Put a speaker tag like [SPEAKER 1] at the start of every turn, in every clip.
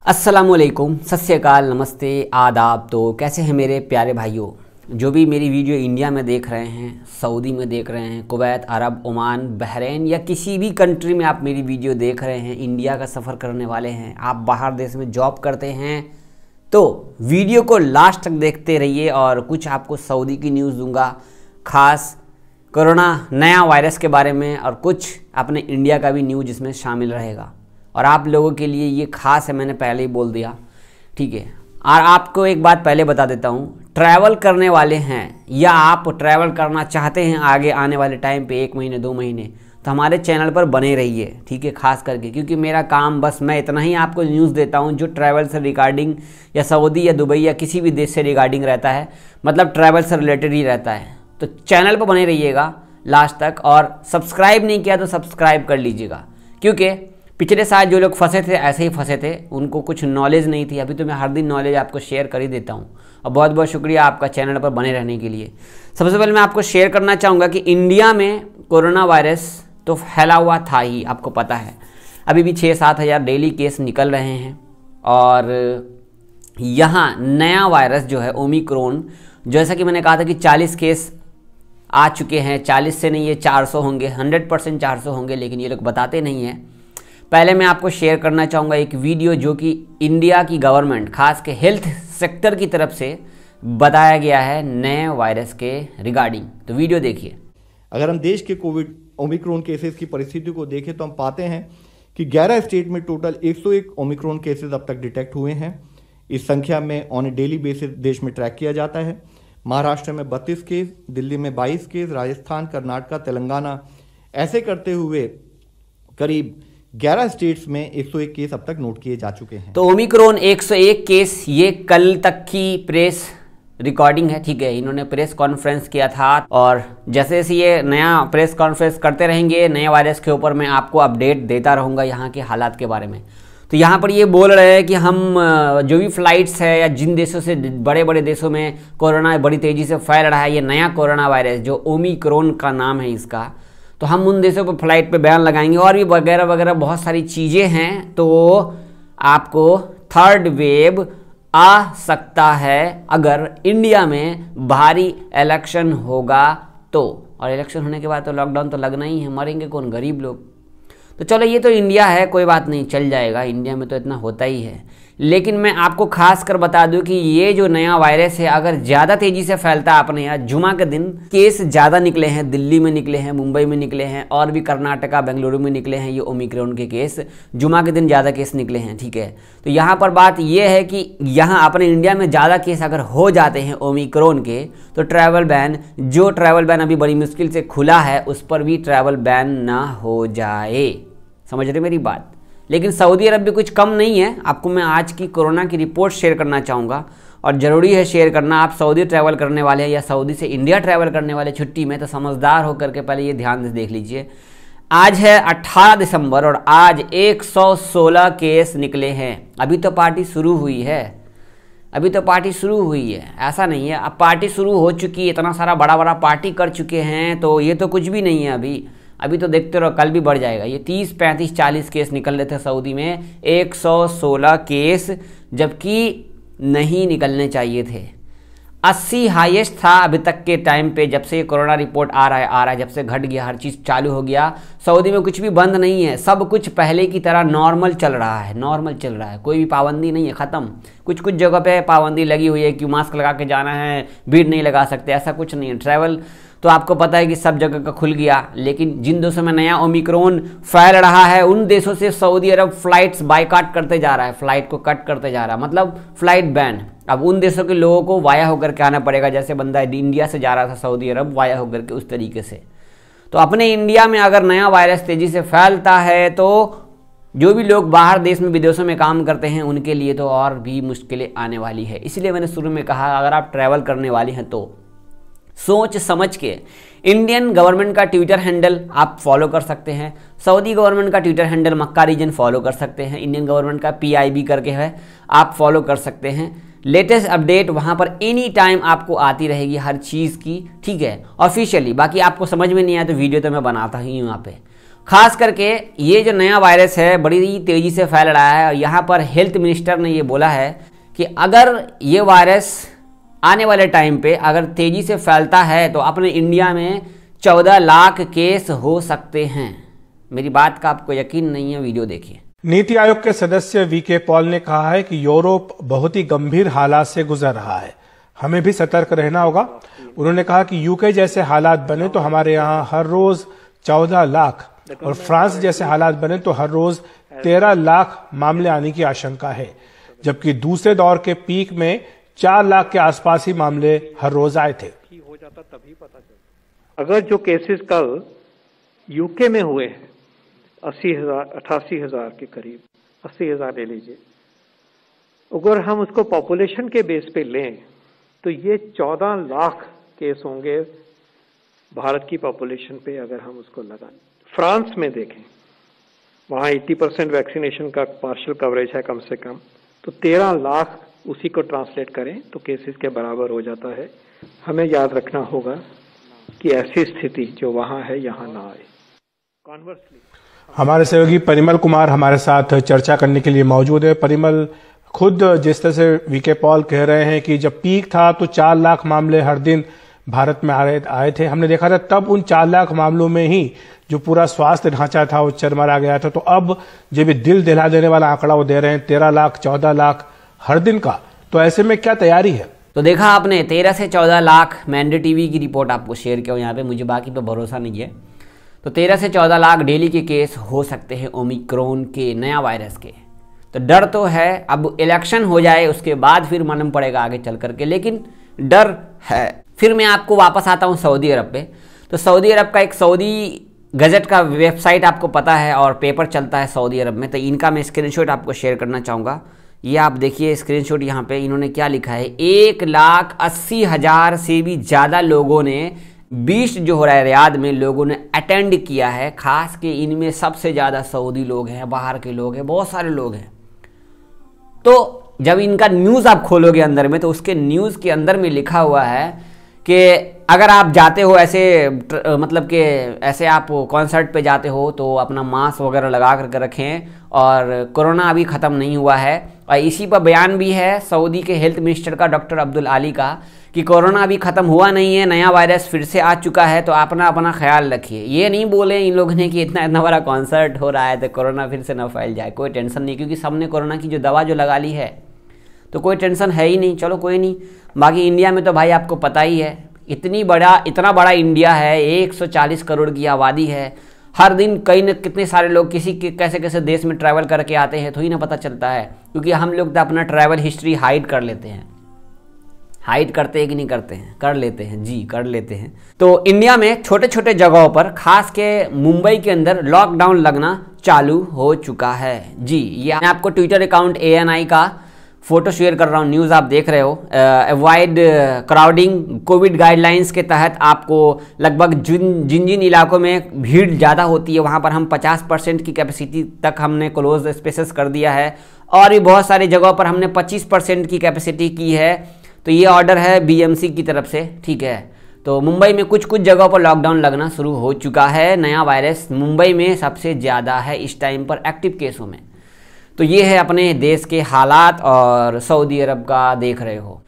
[SPEAKER 1] अस्सलामुअलैकुम, सत श्री अकाल, नमस्ते, आदाब। तो कैसे हैं मेरे प्यारे भाइयों, जो भी मेरी वीडियो इंडिया में देख रहे हैं, सऊदी में देख रहे हैं, कुवैत, अरब, ओमान, बहरीन या किसी भी कंट्री में आप मेरी वीडियो देख रहे हैं, इंडिया का सफ़र करने वाले हैं, आप बाहर देश में जॉब करते हैं, तो वीडियो को लास्ट तक देखते रहिए। और कुछ आपको सऊदी की न्यूज़ दूंगा, ख़ास कोरोना नया वायरस के बारे में, और कुछ अपने इंडिया का भी न्यूज़ इसमें शामिल रहेगा। और आप लोगों के लिए ये खास है, मैंने पहले ही बोल दिया, ठीक है। और आपको एक बात पहले बता देता हूँ, ट्रैवल करने वाले हैं या आप ट्रैवल करना चाहते हैं आगे आने वाले टाइम पे 1 महीने 2 महीने, तो हमारे चैनल पर बने रहिए, ठीक है। खास करके क्योंकि मेरा काम बस मैं इतना ही आपको न्यूज़ देता हूँ जो ट्रैवल से रिगार्डिंग या सऊदी या दुबई या किसी भी देश से रिगार्डिंग रहता है, मतलब ट्रैवल से रिलेटेड ही रहता है। तो चैनल पर बने रहिएगा लास्ट तक, और सब्सक्राइब नहीं किया तो सब्सक्राइब कर लीजिएगा, क्योंकि पिछले साल जो लोग फंसे थे ऐसे ही फंसे थे, उनको कुछ नॉलेज नहीं थी। अभी तो मैं हर दिन नॉलेज आपको शेयर कर ही देता हूँ, और बहुत बहुत शुक्रिया आपका चैनल पर बने रहने के लिए। सबसे पहले मैं आपको शेयर करना चाहूँगा कि इंडिया में कोरोना वायरस तो फैला हुआ था ही, आपको पता है। अभी भी 6-7 हज़ार डेली केस निकल रहे हैं, और यहाँ नया वायरस जो है ओमिक्रॉन, जैसा कि मैंने कहा था कि 40 केस आ चुके हैं। 40 से नहीं, ये 400 होंगे, 100% 400 होंगे, लेकिन ये लोग बताते नहीं हैं। पहले मैं आपको शेयर करना चाहूँगा एक वीडियो जो कि इंडिया की गवर्नमेंट, खास के हेल्थ सेक्टर की तरफ से बताया गया है नए वायरस के रिगार्डिंग। तो वीडियो देखिए।
[SPEAKER 2] अगर हम देश के कोविड ओमिक्रॉन केसेस की परिस्थिति को देखें तो हम पाते हैं कि 11 स्टेट में टोटल 101 ओमिक्रॉन केसेस अब तक डिटेक्ट हुए हैं। इस संख्या में ऑन ए डेली बेसिस देश में ट्रैक किया जाता है। महाराष्ट्र में 32 केस, दिल्ली में 22 केस, राजस्थान, कर्नाटक, तेलंगाना, ऐसे करते हुए करीब 11 स्टेट्स में 101 केस अब तक नोट किए जा चुके हैं।
[SPEAKER 1] तो ओमिक्रॉन 101 केस, ये कल तक की प्रेस रिकॉर्डिंग है, ठीक है। इन्होंने प्रेस कॉन्फ्रेंस किया था, और जैसे जैसे ये नया प्रेस कॉन्फ्रेंस करते रहेंगे नए वायरस के ऊपर, मैं आपको अपडेट देता रहूँगा यहाँ के हालात के बारे में। तो यहाँ पर ये बोल रहे हैं कि हम जो भी फ्लाइट्स है या जिन देशों से, बड़े बड़े देशों में कोरोना बड़ी तेज़ी से फैल रहा है, ये नया कोरोना वायरस जो ओमिक्रॉन का नाम है इसका, तो हम उन देशों पर फ्लाइट पे बैन लगाएंगे, और भी वगैरह वगैरह बहुत सारी चीज़ें हैं। तो आपको थर्ड वेव आ सकता है अगर इंडिया में भारी इलेक्शन होगा तो, और इलेक्शन होने के बाद तो लॉकडाउन तो लगना ही है, मरेंगे कौन, गरीब लोग। तो चलो, ये तो इंडिया है, कोई बात नहीं, चल जाएगा, इंडिया में तो इतना होता ही है। लेकिन मैं आपको खास कर बता दूं कि ये जो नया वायरस है अगर ज़्यादा तेज़ी से फैलता है, अपने यहाँ जुमा के दिन केस ज़्यादा निकले हैं, दिल्ली में निकले हैं, मुंबई में निकले हैं, और भी कर्नाटका, बेंगलुरु में निकले हैं ये ओमिक्रॉन के केस, जुमा के दिन ज़्यादा केस निकले हैं, ठीक है। तो यहाँ पर बात ये है कि यहाँ अपने इंडिया में ज़्यादा केस अगर हो जाते हैं ओमिक्रॉन के, तो ट्रैवल बैन, जो ट्रैवल बैन अभी बड़ी मुश्किल से खुला है, उस पर भी ट्रैवल बैन ना हो जाए। समझ रहे मेरी बात। लेकिन सऊदी अरब भी कुछ कम नहीं है। आपको मैं आज की कोरोना की रिपोर्ट शेयर करना चाहूँगा, और ज़रूरी है शेयर करना। आप सऊदी ट्रैवल करने वाले हैं या सऊदी से इंडिया ट्रैवल करने वाले छुट्टी में, तो समझदार होकर के पहले ये ध्यान से देख लीजिए। आज है 18 दिसंबर, और आज 116 केस निकले हैं। अभी तो पार्टी शुरू हुई है, अभी तो पार्टी शुरू हुई है, ऐसा नहीं है। अब पार्टी शुरू हो चुकी है, इतना सारा बड़ा बड़ा पार्टी कर चुके हैं, तो ये तो कुछ भी नहीं है अभी तो देखते रहो, कल भी बढ़ जाएगा। ये 30, 35, 40 केस निकल रहे थे सऊदी में, 116 केस, जबकि नहीं निकलने चाहिए थे। 80 हाईएस्ट था अभी तक के टाइम पे, जब से ये कोरोना रिपोर्ट आ रहा है, जब से घट गया, हर चीज़ चालू हो गया। सऊदी में कुछ भी बंद नहीं है, सब कुछ पहले की तरह नॉर्मल चल रहा है, नॉर्मल चल रहा है, कोई भी पाबंदी नहीं है, ख़त्म। कुछ कुछ जगह पे पाबंदी लगी हुई है कि मास्क लगा के जाना है, भीड़ नहीं लगा सकते, ऐसा कुछ नहीं है। ट्रैवल तो आपको पता है कि सब जगह का खुल गया, लेकिन जिन देशों में नया ओमिक्रॉन फैल रहा है, उन देशों से सऊदी अरब फ्लाइट्स बायकॉट करते जा रहा है, फ्लाइट को कट करते जा रहा है, मतलब फ्लाइट बैन। अब उन देशों के लोगों को वाया होकर के आना पड़ेगा, जैसे बंदा इंडिया से जा रहा था सऊदी अरब वाया होकर के, उस तरीके से। तो अपने इंडिया में अगर नया वायरस तेज़ी से फैलता है, तो जो भी लोग बाहर देश में, विदेशों में काम करते हैं, उनके लिए तो और भी मुश्किलें आने वाली है। इसलिए मैंने शुरू में कहा, अगर आप ट्रैवल करने वाले हैं तो सोच समझ के इंडियन गवर्नमेंट का ट्विटर हैंडल आप फॉलो कर सकते हैं, सऊदी गवर्नमेंट का ट्विटर हैंडल मक्का रीजन फॉलो कर सकते हैं, इंडियन गवर्नमेंट का PIB करके है, आप फॉलो कर सकते हैं। लेटेस्ट अपडेट वहाँ पर एनी टाइम आपको आती रहेगी हर चीज़ की, ठीक है, ऑफिशियली। बाकी आपको समझ में नहीं आया तो वीडियो तो मैं बनाता ही हूँ यहाँ पे। खास करके ये जो नया वायरस है बड़ी तेज़ी से फैल रहा है और यहाँ पर हेल्थ मिनिस्टर ने ये बोला है कि अगर ये वायरस आने वाले टाइम पे अगर तेज़ी से फैलता है तो अपने इंडिया में 14 लाख केस हो सकते हैं। मेरी बात का आपको यकीन नहीं है, वीडियो देखिए।
[SPEAKER 3] नीति आयोग के सदस्य वीके पॉल ने कहा है कि यूरोप बहुत ही गंभीर हालात से गुजर रहा है, हमें भी सतर्क रहना होगा। उन्होंने कहा कि यूके जैसे हालात बने तो हमारे यहाँ हर रोज 14 लाख और फ्रांस जैसे हालात बने तो हर रोज 13 लाख मामले आने की आशंका है, जबकि दूसरे दौर के पीक में 4 लाख के आसपास ही मामले हर रोज आए थे।
[SPEAKER 4] अगर जो केसेस कल यूके में हुए हैं 88,000 के करीब, 80,000 ले लीजिए, अगर हम उसको पॉपुलेशन के बेस पे लें तो ये 14 लाख केस होंगे भारत की पॉपुलेशन पे अगर हम उसको लगाएं। फ्रांस में देखें, वहाँ 80% वैक्सीनेशन का पार्शियल कवरेज है कम से कम, तो 13 लाख उसी को ट्रांसलेट करें तो केसेस के बराबर हो जाता है। हमें याद रखना होगा कि ऐसी स्थिति जो वहाँ है यहाँ ना आए। कॉन्वर्सली
[SPEAKER 3] हमारे सहयोगी परिमल कुमार हमारे साथ चर्चा करने के लिए मौजूद है। परिमल, खुद जिस तरह से वीके पॉल कह रहे हैं कि जब पीक था तो 4 लाख मामले हर दिन भारत में आए थे, हमने देखा था तब उन 4 लाख मामलों में ही जो पूरा स्वास्थ्य ढांचा था वो चरमरा गया था। तो अब जब दिल दहला देने वाला आंकड़ा वो दे रहे हैं 13 लाख 14 लाख हर दिन का, तो ऐसे में क्या तैयारी है?
[SPEAKER 1] तो देखा आपने 13 से 14 लाख, मैं एनडी टीवी की रिपोर्ट आपको शेयर किया यहाँ पे, मुझे बाकी पे भरोसा नहीं है। तो 13 से 14 लाख डेली के केस हो सकते हैं ओमिक्रॉन के नया वायरस के। तो डर तो है, अब इलेक्शन हो जाए उसके बाद फिर मालूम पड़ेगा आगे चल करके, लेकिन डर है। फिर मैं आपको वापस आता हूँ सऊदी अरब पे। तो सऊदी अरब का एक सऊदी गजट का वेबसाइट आपको पता है और पेपर चलता है सऊदी अरब में, तो इनका मैं स्क्रीनशॉट आपको शेयर करना चाहूँगा। ये आप देखिए स्क्रीनशॉट, यहाँ पे इन्होंने क्या लिखा है, 1,80,000 से भी ज़्यादा लोगों ने 20 जो हो रहा है रियाद में लोगों ने अटेंड किया है। खास के इनमें सबसे ज़्यादा सऊदी लोग हैं, बाहर के लोग हैं, बहुत सारे लोग हैं। तो जब इनका न्यूज़ आप खोलोगे अंदर में तो उसके न्यूज़ के अंदर में लिखा हुआ है कि अगर आप जाते हो ऐसे मतलब कि ऐसे आप कॉन्सर्ट पे जाते हो तो अपना मास्क वगैरह लगा करके रखें और कोरोना अभी ख़त्म नहीं हुआ है। और इसी पर बयान भी है सऊदी के हेल्थ मिनिस्टर का, डॉक्टर अब्दुल आली का, कि कोरोना अभी ख़त्म हुआ नहीं है, नया वायरस फिर से आ चुका है, तो अपना ख्याल रखिए। ये नहीं बोले इन लोगों ने कि इतना बड़ा कॉन्सर्ट हो रहा है तो कोरोना फिर से ना फैल जाए। कोई टेंशन नहीं, क्योंकि सबने कोरोना की जो दवा जो लगा ली है तो कोई टेंशन है ही नहीं। चलो कोई नहीं। बाकी इंडिया में तो भाई आपको पता ही है, इतना बड़ा इंडिया है, 140 करोड़ की आबादी है। हर दिन कई न कितने सारे लोग किसी के कैसे देश में ट्रैवल करके आते हैं तो ही ना पता चलता है, क्योंकि हम लोग तो अपना ट्रैवल हिस्ट्री हाइड कर लेते हैं। हाइड करते हैं कि नहीं करते हैं? कर लेते हैं जी, कर लेते हैं। तो इंडिया में छोटे छोटे जगहों पर, खास के मुंबई के अंदर लॉकडाउन लगना चालू हो चुका है जी। ये मैं आपको ट्विटर अकाउंट ANI का फोटो शेयर कर रहा हूँ, न्यूज़ आप देख रहे हो। अवॉइड क्राउडिंग, कोविड गाइडलाइंस के तहत आपको लगभग जिन इलाकों में भीड़ ज़्यादा होती है वहाँ पर हम 50% की कैपेसिटी तक हमने क्लोज स्पेसेस कर दिया है, और भी बहुत सारी जगहों पर हमने 25% की कैपेसिटी की है। तो ये ऑर्डर है BMC की तरफ से, ठीक है। तो मुंबई में कुछ जगहों पर लॉकडाउन लगना शुरू हो चुका है। नया वायरस मुंबई में सबसे ज़्यादा है इस टाइम पर एक्टिव केसों में। तो ये है अपने देश के हालात, और सऊदी अरब का देख रहे हो।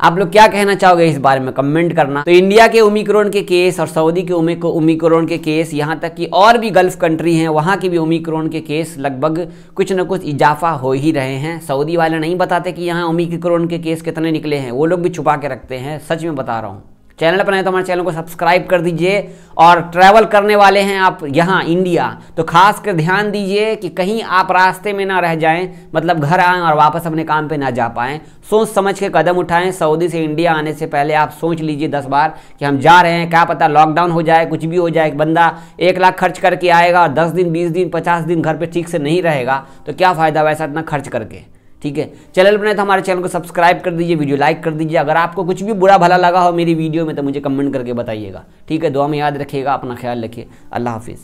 [SPEAKER 1] आप लोग क्या कहना चाहोगे इस बारे में, कमेंट करना। तो इंडिया के ओमिक्रॉन के केस और सऊदी के ओमिक्रॉन के केस, यहाँ तक कि और भी गल्फ कंट्री हैं वहाँ के भी ओमिक्रॉन के केस लगभग कुछ न कुछ इजाफा हो ही रहे हैं। सऊदी वाले नहीं बताते कि यहाँ ओमिक्रॉन के केस कितने निकले हैं, वो लोग भी छुपा के रखते हैं, सच में बता रहा हूँ। चैनल पर आए तो हमारे चैनल को सब्सक्राइब कर दीजिए, और ट्रैवल करने वाले हैं आप यहाँ इंडिया तो खास कर ध्यान दीजिए कि कहीं आप रास्ते में ना रह जाएं, मतलब घर आएँ और वापस अपने काम पे ना जा पाएं। सोच समझ के कदम उठाएं। सऊदी से इंडिया आने से पहले आप सोच लीजिए 10 बार कि हम जा रहे हैं, क्या पता लॉकडाउन हो जाए, कुछ भी हो जाए। बंदा 1 लाख खर्च करके आएगा और 10 दिन 20 दिन 50 दिन घर पर ठीक से नहीं रहेगा तो क्या फ़ायदा वैसा इतना खर्च करके, ठीक है। चैनल पर नहीं तो हमारे चैनल को सब्सक्राइब कर दीजिए, वीडियो लाइक कर दीजिए। अगर आपको कुछ भी बुरा भला लगा हो मेरी वीडियो में तो मुझे कमेंट करके बताइएगा, ठीक है। दुआ में याद रखिएगा, अपना ख्याल रखिए। अल्लाह हाफिज़।